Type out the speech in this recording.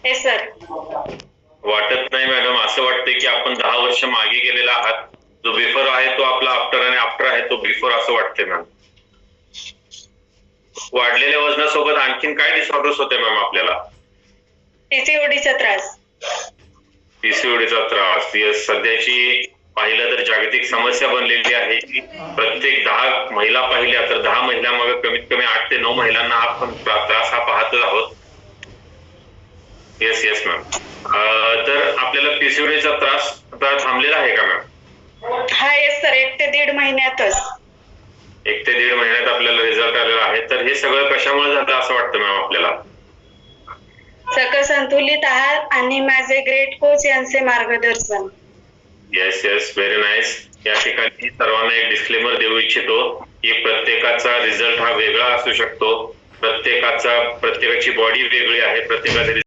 Yes sir. वाटत नाही madam, असं वाटतंय की आपण 10 वर्ष मागे गेलेला आहात. जो बिफोर आहे तो आपला आफ्टर आणि आफ्टर आहे तो बिफोर असं वाटतंय मॅम. वाढलेल्या वजनासोबत आणखीन काय डिसऑर्डर्स होते मॅम आपल्याला? पीसीओडीचा त्रास. पीसीओडीचा त्रास. येस, सध्याची पाहिलं तर जागतिक समस्या बनलेली आहे की प्रत्येक 10 महिला पाहिल्या तर 10 महिलांमागे कमीत कमी 8 ते 9 महिलांना आपण त्रास हा पाहतच आहोत. Yes yes ma'am. तर आपल्याला पीसीओडीचा त्रास आता थांबलेला आहे का मॅम? हा येस सर, 1 ते 1.5 महिन्यातच. 1 ते 1.5 महिन्यात आपल्याला रिझल्ट आलेला आहे. तर हे सगळं कशामुळे झालं असं वाटतं मॅम आपल्याला? सकस संतुलित आहार आणि माझे ग्रेट कोच यांचे मार्गदर्शन. Yes yes, very nice. या ठिकाणी सर्वांना एक डिस्क्लेमर देऊ इच्छितो की प्रत्येकाचा रिझल्ट हा वेगळा असू शकतो. प्रत्येकाची बॉडी वेगळी आहे. प्रत्येकाचे